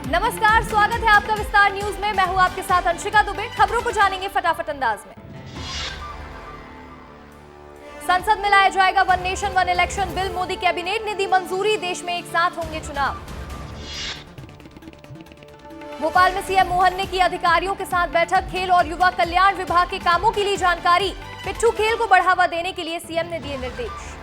नमस्कार, स्वागत है आपका विस्तार न्यूज में। मैं हूं आपके साथ अंशिका दुबे। खबरों को जानेंगे फटाफट अंदाज में। संसद में लाया जाएगा one nation one election bill. Modi cabinet ने दी मंजूरी। देश में एक साथ होंगे चुनाव। भोपाल में सीएम मोहन ने की अधिकारियों के साथ बैठक। खेल और युवा कल्याण विभाग के कामों की ली जानकारी। पिट्ठू खेल को बढ़ावा देने के लिए सीएम ने दिए निर्देश।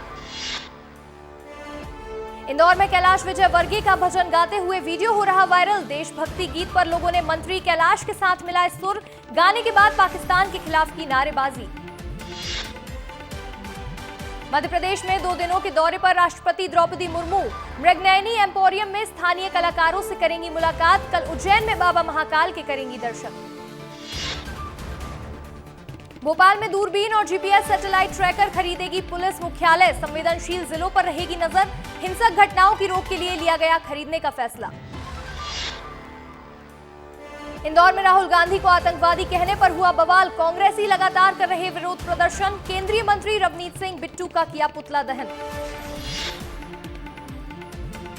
इंदौर में कैलाश विजयवर्गीय का भजन गाते हुए वीडियो हो रहा वायरल। देशभक्ति गीत पर लोगों ने मंत्री कैलाश के साथ मिलाए सुर। गाने के बाद पाकिस्तान के खिलाफ की नारेबाजी। मध्य प्रदेश में 2 दिनों के दौरे पर राष्ट्रपति द्रौपदी मुर्मू मृगनयनी एम्पोरियम में स्थानीय कलाकारों से करेंगी मुलाकात। कल उज्जैन में बाबा महाकाल के करेंगी दर्शन। भोपाल में दूरबीन और जीपीएस सैटेलाइट ट्रैकर खरीदेगी पुलिस मुख्यालय। संवेदनशील जिलों पर रहेगी नजर। हिंसक घटनाओं की रोक के लिए लिया गया खरीदने का फैसला। इंदौर में राहुल गांधी को आतंकवादी कहने पर हुआ बवाल। कांग्रेसी लगातार कर रहे विरोध प्रदर्शन। केंद्रीय मंत्री रवनीत सिंह बिट्टू का किया पुतला दहन।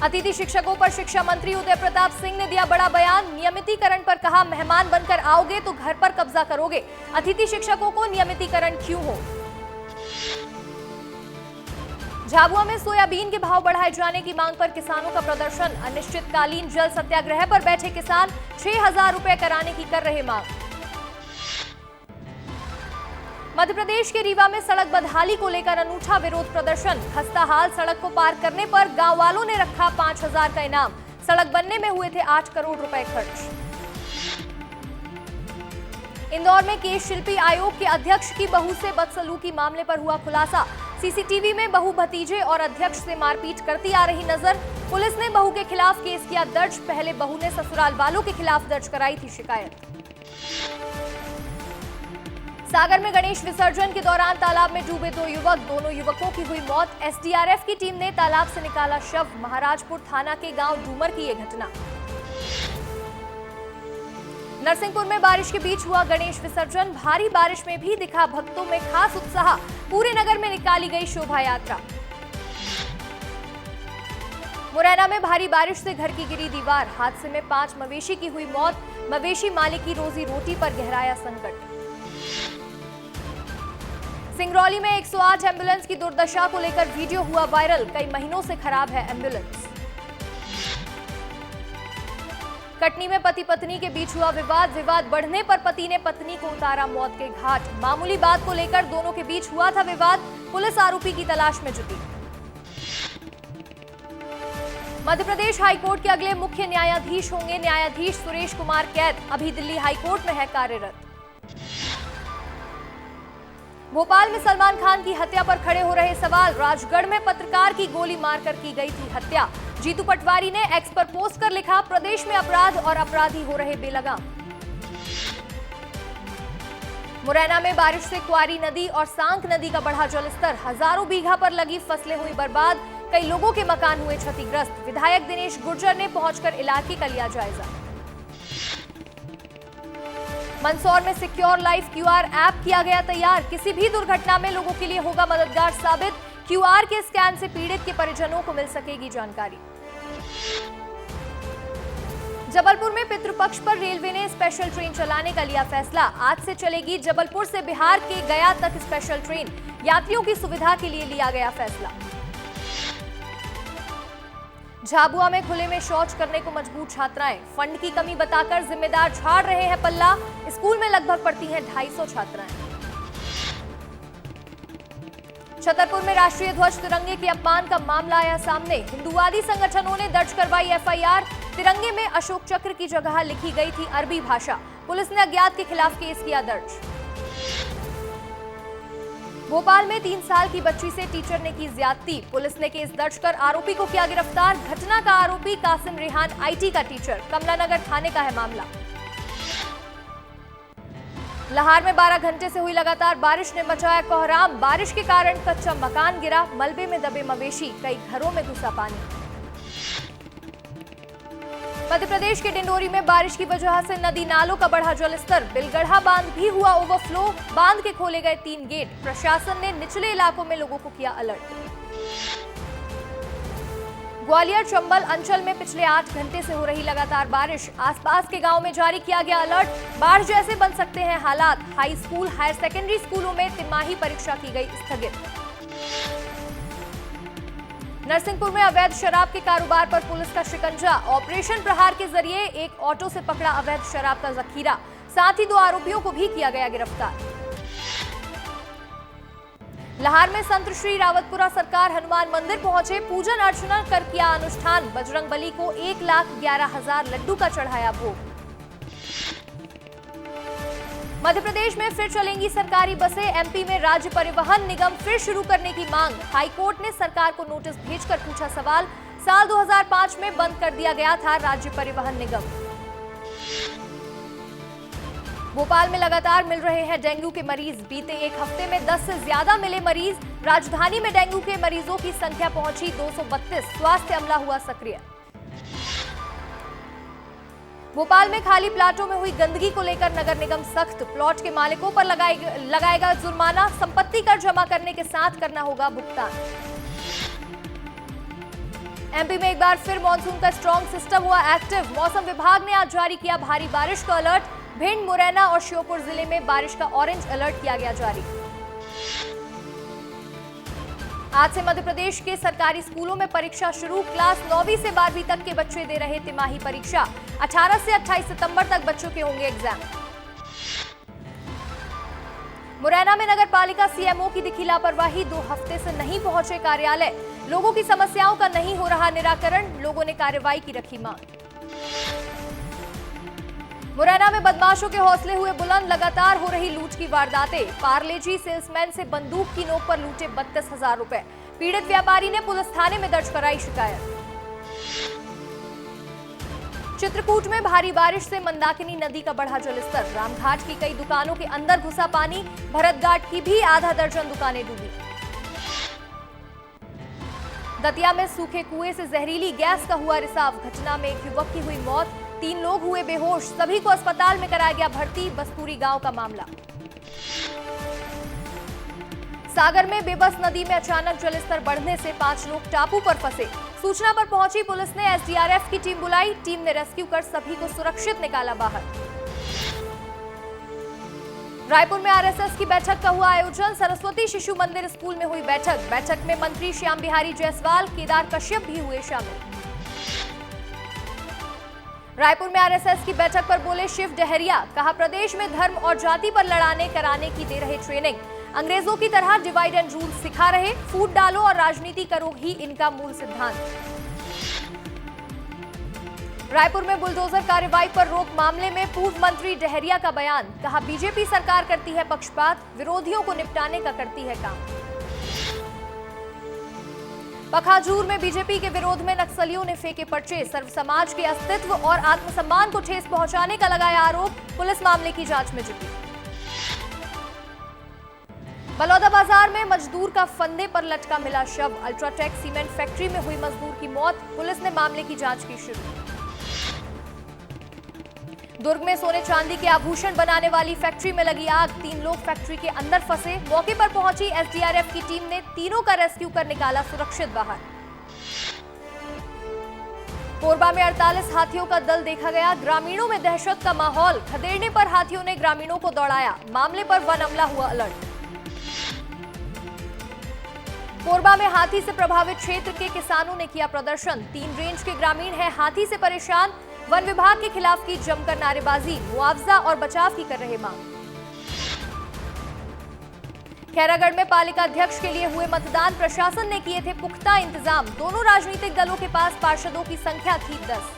अतिथि शिक्षकों पर शिक्षा मंत्री उदय प्रताप सिंह ने दिया बड़ा बयान। नियमितीकरण पर कहा, मेहमान बनकर आओगे तो घर पर कब्जा करोगे। अतिथि शिक्षकों को नियमितीकरण क्यों हो। झाबुआ में सोयाबीन के भाव बढ़ाए जाने की मांग पर किसानों का प्रदर्शन। अनिश्चितकालीन जल सत्याग्रह पर बैठे किसान 6,000 रुपए कराने की कर रहे मांग। मध्य प्रदेश के रीवा में सड़क बदहाली को लेकर अनूठा विरोध प्रदर्शन। खस्ता हाल सड़क को पार करने पर गांव वालों ने रखा 5,000 का इनाम। सड़क बनने में हुए थे 8 करोड़ रुपए खर्च। इंदौर में केश शिल्पी आयोग के अध्यक्ष की बहू से बदसलूकी मामले पर हुआ खुलासा। सीसीटीवी में बहू भतीजे और अध्यक्ष से मारपीट करती आ रही नजर। पुलिस ने बहू के खिलाफ केस किया दर्ज। पहले बहू ने ससुराल वालों के खिलाफ दर्ज कराई थी शिकायत। सागर में गणेश विसर्जन के दौरान तालाब में डूबे 2 युवक। दोनों युवकों की हुई मौत। एसडीआरएफ की टीम ने तालाब से निकाला शव। महाराजपुर थाना के गांव डूमर की यह घटना। नरसिंहपुर में बारिश के बीच हुआ गणेश विसर्जन। भारी बारिश में भी दिखा भक्तों में खास उत्साह। पूरे नगर में निकाली गई शोभा यात्रा। मुरैना में भारी बारिश से घर की गिरी दीवार। हादसे में 5 मवेशी की हुई मौत। मवेशी मालिक की रोजी रोटी पर गहराया संकट। सिंगरौली में 108 एम्बुलेंस की दुर्दशा को लेकर वीडियो हुआ वायरल। कई महीनों से खराब है एम्बुलेंस। कटनी में पति पत्नी के बीच हुआ विवाद बढ़ने पर पति ने पत्नी को उतारा मौत के घाट। मामूली बात को लेकर दोनों के बीच हुआ था विवाद। पुलिस आरोपी की तलाश में जुटी। मध्य प्रदेश हाईकोर्ट के अगले मुख्य न्यायाधीश होंगे न्यायाधीश सुरेश कुमार कैद। अभी दिल्ली हाईकोर्ट में है कार्यरत। भोपाल में सलमान खान की हत्या पर खड़े हो रहे सवाल। राजगढ़ में पत्रकार की गोली मारकर की गई थी हत्या। जीतू पटवारी ने एक्स पर पोस्ट कर लिखा, प्रदेश में अपराध और अपराधी हो रहे बेलगाम। मुरैना में बारिश से क्वारी नदी और सांक नदी का बढ़ा जलस्तर। हजारों बीघा पर लगी फसलें हुई बर्बाद। कई लोगों के मकान हुए क्षतिग्रस्त। विधायक दिनेश गुर्जर ने पहुंचकर इलाके का लिया जायजा। मंदसौर में सिक्योर लाइफ क्यूआर ऐप किया गया तैयार। किसी भी दुर्घटना में लोगों के लिए होगा मददगार साबित। क्यूआर के स्कैन से पीड़ित के परिजनों को मिल सकेगी जानकारी। जबलपुर में पितृपक्ष पर रेलवे ने स्पेशल ट्रेन चलाने का लिया फैसला। आज से चलेगी जबलपुर से बिहार के गया तक स्पेशल ट्रेन। यात्रियों की सुविधा के लिए लिया गया फैसला। झाबुआ में खुले में शौच करने को मजबूर छात्राएं। फंड की कमी बताकर जिम्मेदार झाड़ रहे हैं पल्ला। स्कूल में लगभग पढ़ती हैं 250 छात्राएं। छतरपुर में राष्ट्रीय ध्वज तिरंगे के अपमान का मामला आया सामने। हिंदूवादी संगठनों ने दर्ज करवाई एफआईआर। तिरंगे में अशोक चक्र की जगह लिखी गई थी अरबी भाषा। पुलिस ने अज्ञात के खिलाफ केस किया दर्ज। भोपाल में 3 साल की बच्ची से टीचर ने की ज्यादती। पुलिस ने केस दर्ज कर आरोपी को किया गिरफ्तार। घटना का आरोपी कासिम रेहान आईटी का टीचर। कमलानगर थाने का है मामला। लाहौर में 12 घंटे से हुई लगातार बारिश ने मचाया कोहराम। बारिश के कारण कच्चा मकान गिरा। मलबे में दबे मवेशी। कई घरों में घुसा पानी। मध्य प्रदेश के डिंडोरी में बारिश की वजह से नदी नालों का बढ़ा जलस्तर। बिलगढ़ा बांध भी हुआ ओवरफ्लो। बांध के खोले गए 3 गेट। प्रशासन ने निचले इलाकों में लोगों को किया अलर्ट। ग्वालियर चंबल अंचल में पिछले 8 घंटे से हो रही लगातार बारिश, आसपास के गांव में जारी किया गया अलर्ट। बाढ़ जैसे बन सकते हैं हालात। हाई स्कूल, हायर सेकेंडरी स्कूलों में तिमाही परीक्षा की गई स्थगित। नरसिंहपुर में अवैध शराब के कारोबार पर पुलिस का शिकंजा। ऑपरेशन प्रहार के जरिए एक ऑटो से पकड़ा अवैध शराब का जखीरा, साथ ही 2 आरोपियों को भी किया गया गिरफ्तार। लाहौर में संत श्री रावतपुरा सरकार हनुमान मंदिर पहुंचे, पूजन अर्चना कर किया अनुष्ठान। बजरंग बली को 1,11,000 लड्डू का चढ़ाया भोग। मध्य प्रदेश में फिर चलेंगी सरकारी बसें, एमपी में राज्य परिवहन निगम फिर शुरू करने की मांग। हाईकोर्ट ने सरकार को नोटिस भेजकर पूछा सवाल, साल 2005 में बंद कर दिया गया था राज्य परिवहन निगम। भोपाल में लगातार मिल रहे हैं डेंगू के मरीज, बीते एक हफ्ते में 10 से ज्यादा मिले मरीज। राजधानी में डेंगू के मरीजों की संख्या पहुंची 232, स्वास्थ्य अमला हुआ सक्रिय। भोपाल में खाली प्लाटों में हुई गंदगी को लेकर नगर निगम सख्त, प्लॉट के मालिकों पर लगाएगा जुर्माना, संपत्ति कर जमा करने के साथ करना होगा भुगतान। एमपी में एक बार फिर मानसून का स्ट्रॉन्ग सिस्टम हुआ एक्टिव, मौसम विभाग ने आज जारी किया भारी बारिश का अलर्ट। भिंड, मुरैना और श्योपुर जिले में बारिश का ऑरेंज अलर्ट किया गया जारी। आज से मध्य प्रदेश के सरकारी स्कूलों में परीक्षा शुरू, क्लास 9वीं से 12वीं तक के बच्चे दे रहे तिमाही परीक्षा। 18 से 28 सितंबर तक बच्चों के होंगे एग्जाम। मुरैना में नगर पालिका सीएमओ की दिखी लापरवाही, 2 हफ्ते से नहीं पहुंचे कार्यालय, लोगों की समस्याओं का नहीं हो रहा निराकरण, लोगों ने कार्रवाई की रखी मांग। मुरैना में बदमाशों के हौसले हुए बुलंद, लगातार हो रही लूट की वारदातें। पार्लेजी सेल्समैन से बंदूक की नोक पर लूटे 32,000 रुपए, पीड़ित व्यापारी ने पुलिस थाने में दर्ज कराई शिकायत। चित्रकूट में भारी बारिश से मंदाकिनी नदी का बढ़ा जलस्तर, रामघाट की कई दुकानों के अंदर घुसा पानी, भरतघाट की भी आधा दर्जन दुकानें डूबी। दतिया में सूखे कुएं से जहरीली गैस का हुआ रिसाव, घटना में एक युवक की हुई मौत, 3 लोग हुए बेहोश, सभी को अस्पताल में कराया गया भर्ती। बस्तूरी गांव का मामला। सागर में बेबस नदी में अचानक जलस्तर बढ़ने से 5 लोग टापू पर फंसे, सूचना पर पहुंची पुलिस ने एसडीआरएफ की टीम बुलाई, टीम ने रेस्क्यू कर सभी को सुरक्षित निकाला बाहर। रायपुर में आरएसएस की बैठक का हुआ आयोजन, सरस्वती शिशु मंदिर स्कूल में हुई बैठक में मंत्री श्याम बिहारी जायसवाल, केदार कश्यप भी हुए शामिल। रायपुर में आरएसएस की बैठक पर बोले शिव डहरिया, कहा प्रदेश में धर्म और जाति पर लड़ाने कराने की दे रहे ट्रेनिंग, अंग्रेजों की तरह डिवाइड एंड रूल सिखा रहे, फूट डालो और राजनीति करो ही इनका मूल सिद्धांत। रायपुर में बुलडोजर कार्रवाई पर रोक मामले में पूर्व मंत्री डहरिया का बयान, कहा बीजेपी सरकार करती है पक्षपात, विरोधियों को निपटाने का करती है काम। पखाजूर में बीजेपी के विरोध में नक्सलियों ने फेंके पर्चे, सर्व समाज के अस्तित्व और आत्मसम्मान को ठेस पहुंचाने का लगाया आरोप, पुलिस मामले की जांच में जुटी। बलौदाबाजार में मजदूर का फंदे पर लटका मिला शव, अल्ट्राटेक सीमेंट फैक्ट्री में हुई मजदूर की मौत, पुलिस ने मामले की जांच की शुरू। दुर्ग में सोने चांदी के आभूषण बनाने वाली फैक्ट्री में लगी आग, 3 लोग फैक्ट्री के अंदर फंसे, मौके पर पहुंची एसडीआरएफ की टीम ने तीनों का रेस्क्यू कर निकाला सुरक्षित बाहर। कोरबा में 48 हाथियों का दल देखा गया, ग्रामीणों में दहशत का माहौल, खदेड़ने पर हाथियों ने ग्रामीणों को दौड़ाया, मामले पर वन अमला हुआ अलर्ट। कोरबा में हाथी से प्रभावित क्षेत्र के किसानों ने किया प्रदर्शन, 3 रेंज के ग्रामीण हैं हाथी से परेशान, वन विभाग के खिलाफ की जमकर नारेबाजी, मुआवजा और बचाव की कर रहे मांग। खैरागढ़ में पालिका अध्यक्ष के लिए हुए मतदान, प्रशासन ने किए थे पुख्ता इंतजाम, दोनों राजनीतिक दलों के पास पार्षदों की संख्या थी 10।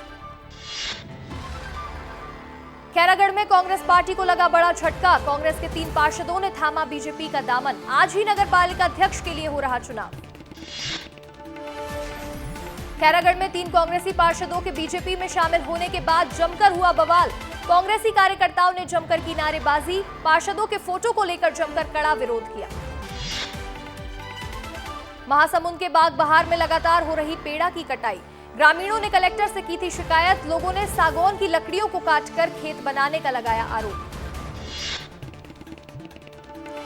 खैरागढ़ में कांग्रेस पार्टी को लगा बड़ा झटका, कांग्रेस के 3 पार्षदों ने थामा बीजेपी का दामन, आज ही नगर पालिका अध्यक्ष के लिए हो रहा चुनाव। खैरागढ़ में 3 कांग्रेसी पार्षदों के बीजेपी में शामिल होने के बाद जमकर हुआ बवाल, कांग्रेसी कार्यकर्ताओं ने जमकर की नारेबाजी, पार्षदों के फोटो को लेकर जमकर कड़ा विरोध किया। महासमुंद के बाग बहार में लगातार हो रही पेड़ा की कटाई, ग्रामीणों ने कलेक्टर से की थी शिकायत, लोगों ने सागौन की लकड़ियों को काटकर खेत बनाने का लगाया आरोप।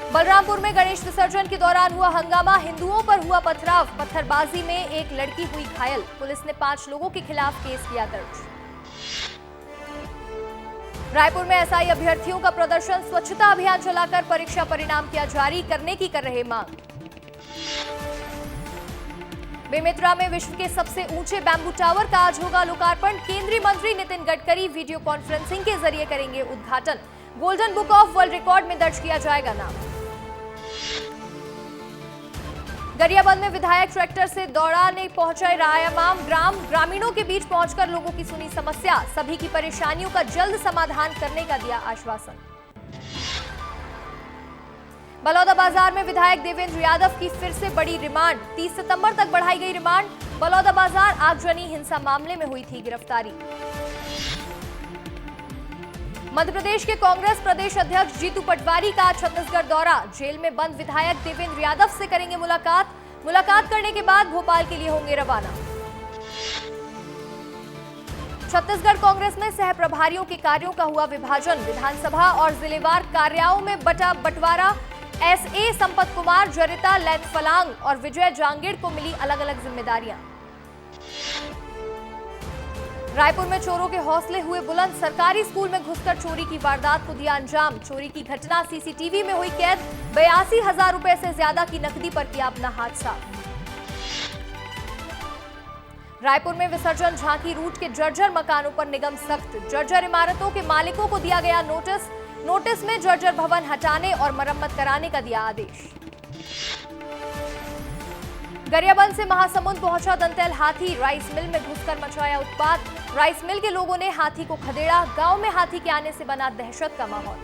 बलरामपुर में गणेश विसर्जन के दौरान हुआ हंगामा, हिंदुओं पर हुआ पथराव, पत्थरबाजी में एक लड़की हुई घायल। पुलिस ने 5 लोगों के खिलाफ केस किया दर्ज। रायपुर में एसआई अभ्यर्थियों का प्रदर्शन, स्वच्छता अभियान चलाकर परीक्षा परिणाम किया जारी करने की कर रहे मांग। बेमेतरा में विश्व के सबसे ऊंचे बैम्बू टावर का आज होगा लोकार्पण। केंद्रीय मंत्री नितिन गडकरी वीडियो कॉन्फ्रेंसिंग के जरिए करेंगे उद्घाटन। Golden book of world record में दर्ज किया जाएगा नाम। गरियाबंद में विधायक ट्रैक्टर से दौड़ाने पहुंचे रायामाम ग्रामीणों के बीच पहुंचकर लोगों की सुनी समस्या, सभी की परेशानियों का जल्द समाधान करने का दिया आश्वासन। बलौदाबाजार में विधायक देवेंद्र यादव की फिर से बड़ी रिमांड, 30 सितंबर तक बढ़ाई गई रिमांड। बलौदाबाजार आगजनी हिंसा मामले में हुई थी गिरफ्तारी। मध्य प्रदेश के कांग्रेस प्रदेश अध्यक्ष जीतू पटवारी का छत्तीसगढ़ दौरा, जेल में बंद विधायक देवेंद्र यादव से करेंगे मुलाकात करने के बाद भोपाल के लिए होंगे रवाना। छत्तीसगढ़ कांग्रेस में सह प्रभारियों के कार्यों का हुआ विभाजन, विधानसभा और जिलेवार कार्यालयों में बंटवारा। एसए संपत कुमार, जरिता लैथफलांग और विजय जांगीड़ को मिली अलग अलग जिम्मेदारियां। रायपुर में चोरों के हौसले हुए बुलंद, सरकारी स्कूल में घुसकर चोरी की वारदात को दिया अंजाम। चोरी की घटना सीसीटीवी में हुई कैद, 82,000 रुपए से ज्यादा की नकदी पर किया अपना हाथ साफ। रायपुर में विसर्जन झांकी रूट के जर्जर मकानों पर निगम सख्त, जर्जर इमारतों के मालिकों को दिया गया नोटिस में जर्जर भवन हटाने और मरम्मत कराने का दिया आदेश। गरियाबंद से महासमुंद पहुंचा दंतैल हाथी, राइस मिल में घुसकर मचाया उत्पात। राइस मिल के लोगों ने हाथी को खदेड़ा, गांव में हाथी के आने से बना दहशत का माहौल।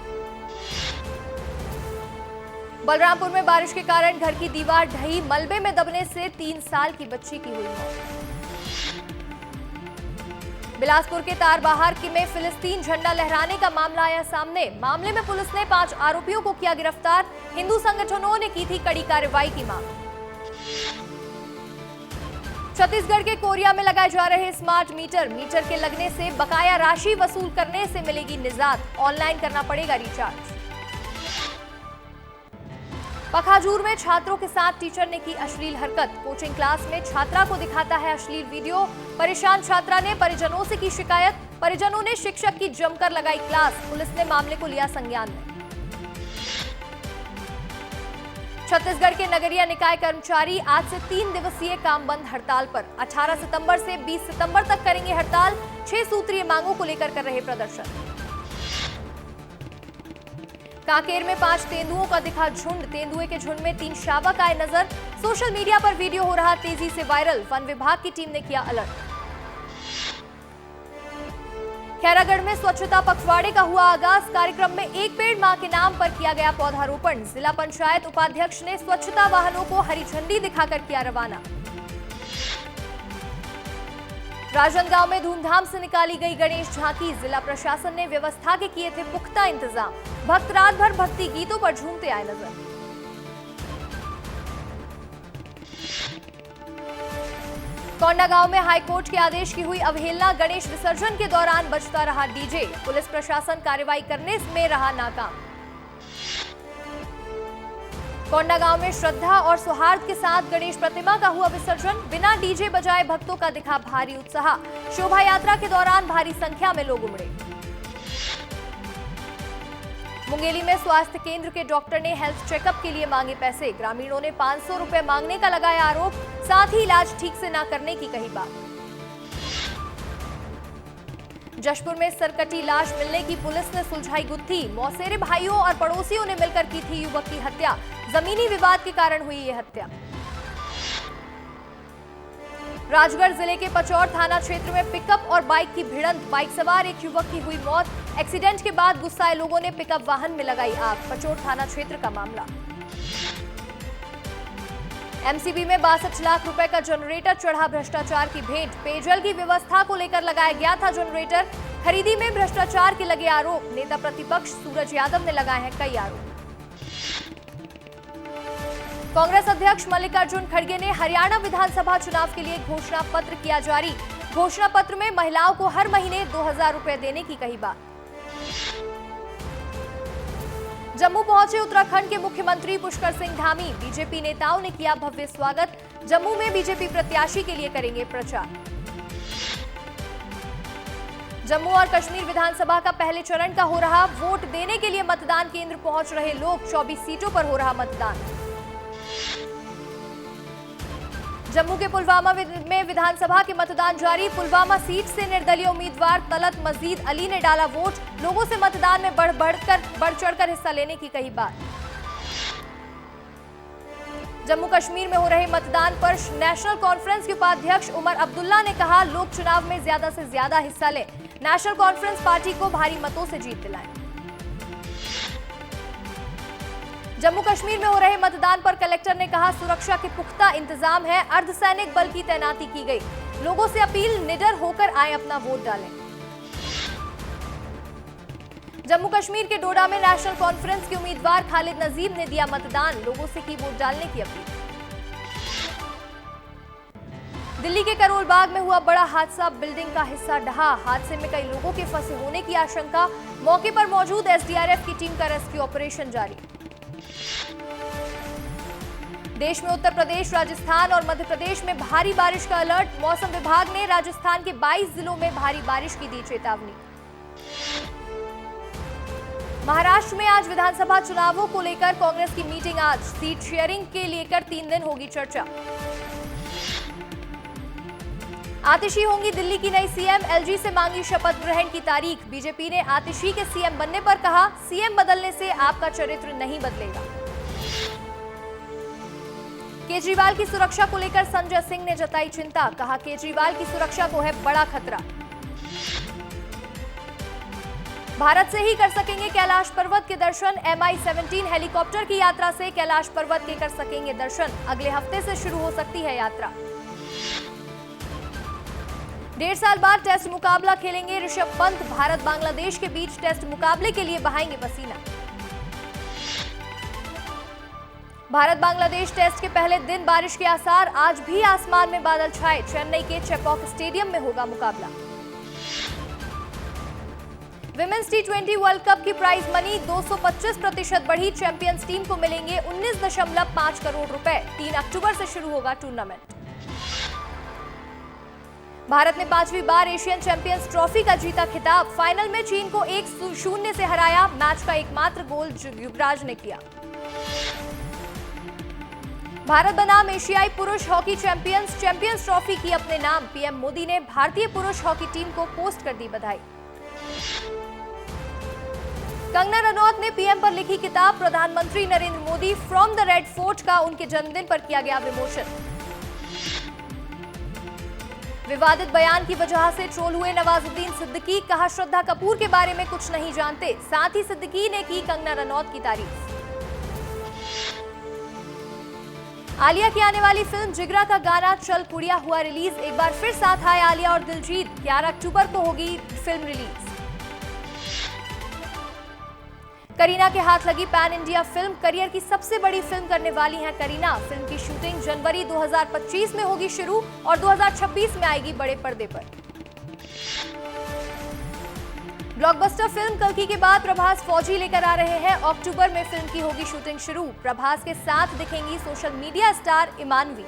बलरामपुर में बारिश के कारण घर की दीवार ढही, मलबे में दबने से 3 साल की बच्ची की हुई मौत। बिलासपुर के तारबहार में फिलिस्तीन झंडा लहराने का मामला आया सामने। मामले में पुलिस ने 5 आरोपियों को किया गिरफ्तार। हिंदू संगठनों ने की थी कड़ी कार्रवाई की मांग। छत्तीसगढ़ के कोरिया में लगाए जा रहे स्मार्ट मीटर के लगने से बकाया राशि वसूल करने से मिलेगी निजात, ऑनलाइन करना पड़ेगा रिचार्ज। पखाजूर में छात्रों के साथ टीचर ने की अश्लील हरकत, कोचिंग क्लास में छात्रा को दिखाता है अश्लील वीडियो। परेशान छात्रा ने परिजनों से की शिकायत, परिजनों ने शिक्षक की जमकर लगाई क्लास, पुलिस ने मामले को लिया संज्ञान में। छत्तीसगढ़ के नगरीय निकाय कर्मचारी आज से 3 दिवसीय काम बंद हड़ताल पर, 18 सितंबर से 20 सितंबर तक करेंगे हड़ताल। 6 सूत्रीय मांगों को लेकर कर रहे प्रदर्शन। कांकेर में 5 तेंदुओं का दिखा झुंड, तेंदुए के झुंड में 3 शावक आए नजर। सोशल मीडिया पर वीडियो हो रहा तेजी से वायरल, वन विभाग की टीम ने किया अलर्ट। खैरागढ़ में स्वच्छता पखवाड़े का हुआ आगाज, कार्यक्रम में एक पेड़ मां के नाम पर किया गया पौधारोपण। जिला पंचायत उपाध्यक्ष ने स्वच्छता वाहनों को हरी झंडी दिखाकर किया रवाना। राजनांदगांव में धूमधाम से निकाली गई गणेश झांकी, जिला प्रशासन ने व्यवस्था के किए थे पुख्ता इंतजाम। भक्त रात भर भक्ति गीतों पर झूमते आए नजर। कोंडागांव में हाईकोर्ट के आदेश की हुई अवहेलना, गणेश विसर्जन के दौरान बजता रहा डीजे, पुलिस प्रशासन कार्रवाई करने में रहा नाकाम। कोंडागांव में श्रद्धा और सौहार्द के साथ गणेश प्रतिमा का हुआ विसर्जन, बिना डीजे बजाए भक्तों का दिखा भारी उत्साह। शोभा यात्रा के दौरान भारी संख्या में लोग उमड़े। मुंगेली में स्वास्थ्य केंद्र के डॉक्टर ने हेल्थ चेकअप के लिए मांगे पैसे, ग्रामीणों ने 500 रुपए मांगने का लगाया आरोप, साथ ही इलाज ठीक से न करने की कही बात। जशपुर में सरकटी लाश मिलने की पुलिस ने सुलझाई गुत्थी, मौसेरे भाइयों और पड़ोसियों ने मिलकर की थी युवक की हत्या, जमीनी विवाद के कारण हुई ये हत्या। राजगढ़ जिले के पचौर थाना क्षेत्र में पिकअप और बाइक की भिड़ंत, बाइक सवार एक युवक की हुई मौत। एक्सीडेंट के बाद गुस्साए लोगों ने पिकअप वाहन में लगाई आग, पचौर थाना क्षेत्र का मामला। एमसीबी में 62 लाख रुपए का जनरेटर चढ़ा भ्रष्टाचार की भेंट, पेयजल की व्यवस्था को लेकर लगाया गया था जनरेटर, खरीदी में भ्रष्टाचार के लगे आरोप। नेता प्रतिपक्ष सूरज यादव ने लगाए हैं कई आरोप। कांग्रेस अध्यक्ष मल्लिकार्जुन खड़गे ने हरियाणा विधानसभा चुनाव के लिए घोषणा पत्र किया जारी, घोषणा पत्र में महिलाओं को हर महीने 2000 रुपए देने की कही बात। जम्मू पहुंचे उत्तराखंड के मुख्यमंत्री पुष्कर सिंह धामी। बीजेपी नेताओं ने किया भव्य स्वागत। जम्मू में बीजेपी प्रत्याशी के लिए करेंगे प्रचार। जम्मू और कश्मीर विधानसभा का पहले चरण का हो रहा वोट देने के लिए मतदान केंद्र पहुंच रहे लोग। 24 सीटों पर हो रहा मतदान। जम्मू के पुलवामा में विधानसभा के मतदान जारी। पुलवामा सीट से निर्दलीय उम्मीदवार तलत मजीद अली ने डाला वोट। लोगों से मतदान में बढ़ चढ़कर हिस्सा लेने की कही बात। जम्मू कश्मीर में हो रहे मतदान पर नेशनल कॉन्फ्रेंस के उपाध्यक्ष उमर अब्दुल्ला ने कहा, लोग चुनाव में ज्यादा से ज्यादा हिस्सा लें। नेशनल कॉन्फ्रेंस पार्टी को भारी मतों से जीत दिलाएं। जम्मू कश्मीर में हो रहे मतदान पर कलेक्टर ने कहा, सुरक्षा के पुख्ता इंतजाम है। अर्धसैनिक बल की तैनाती की गई। लोगों से अपील, निडर होकर आए, अपना वोट डालें। जम्मू कश्मीर के डोडा में नेशनल कॉन्फ्रेंस के उम्मीदवार खालिद नजीब ने दिया मतदान। लोगों से की वोट डालने की अपील। दिल्ली के करोल बाग में हुआ बड़ा हादसा। बिल्डिंग का हिस्सा ढहा। हादसे में कई लोगों के फंसे होने की आशंका। मौके पर मौजूद एसडीआरएफ की टीम का रेस्क्यू ऑपरेशन जारी। देश में उत्तर प्रदेश, राजस्थान और मध्य प्रदेश में भारी बारिश का अलर्ट। मौसम विभाग ने राजस्थान के 22 जिलों में भारी बारिश की दी चेतावनी। महाराष्ट्र में आज विधानसभा चुनावों को लेकर कांग्रेस की मीटिंग। आज सीट शेयरिंग के लेकर 3 दिन होगी चर्चा। आतिशी होंगी दिल्ली की नई सीएम। एलजी से मांगी शपथ ग्रहण की तारीख। बीजेपी ने आतिशी के सीएम बनने पर कहा, सीएम बदलने से आपका चरित्र नहीं बदलेगा। केजरीवाल की सुरक्षा को लेकर संजय सिंह ने जताई चिंता। कहा, केजरीवाल की सुरक्षा को है बड़ा खतरा। भारत से ही कर सकेंगे कैलाश पर्वत के दर्शन। MI-17 हेलीकॉप्टर की यात्रा से कैलाश पर्वत के कर सकेंगे दर्शन। अगले हफ्ते से शुरू हो सकती है यात्रा। 1.5 साल बाद टेस्ट मुकाबला खेलेंगे ऋषभ पंत। भारत बांग्लादेश के बीच टेस्ट मुकाबले के लिए बहाएंगे पसीना। भारत बांग्लादेश टेस्ट के पहले दिन बारिश के आसार। आज भी आसमान में बादल छाए। चेन्नई के चेपॉक स्टेडियम में होगा मुकाबला। विमेंस T20 वर्ल्ड कप की प्राइज मनी 225% बढ़ी। चैंपियंस टीम को मिलेंगे 19.5 करोड़ रुपए। 3 अक्टूबर से शुरू होगा टूर्नामेंट। भारत ने 5वीं बार एशियन चैंपियंस ट्रॉफी का जीता खिताब। फाइनल में चीन को 1-0 से हराया। मैच का एकमात्र गोल युवराज ने किया। भारत बनाम एशियाई पुरुष हॉकी चैंपियंस ट्रॉफी की अपने नाम। पीएम मोदी ने भारतीय पुरुष हॉकी टीम को पोस्ट कर दी बधाई। कंगना रनौत ने पीएम पर लिखी किताब। प्रधानमंत्री Narendra Modi from the red fort का उनके जन्मदिन पर किया गया विमोचन। विवादित बयान की वजह से ट्रोल हुए नवाजुद्दीन सिद्दीकी। कहा, श्रद्धा कपूर के बारे में कुछ नहीं जानते। साथ ही सिद्दीकी ने की कंगना रनौत की तारीफ। आलिया की आने वाली फिल्म जिगरा का गाना चल पुड़िया हुआ रिलीज। एक बार फिर साथ आए आलिया और दिलजीत। 11 अक्टूबर को होगी फिल्म रिलीज। करीना के हाथ लगी पैन इंडिया फिल्म। करियर की सबसे बड़ी फिल्म करने वाली हैं करीना। फिल्म की शूटिंग जनवरी 2025 में होगी शुरू और 2026 में आएगी बड़े पर्दे पर। ब्लॉकबस्टर फिल्म कल्कि के बाद प्रभास फौजी लेकर आ रहे हैं। अक्टूबर में फिल्म की होगी शूटिंग शुरू। प्रभास के साथ दिखेंगी सोशल मीडिया स्टार इमानवी।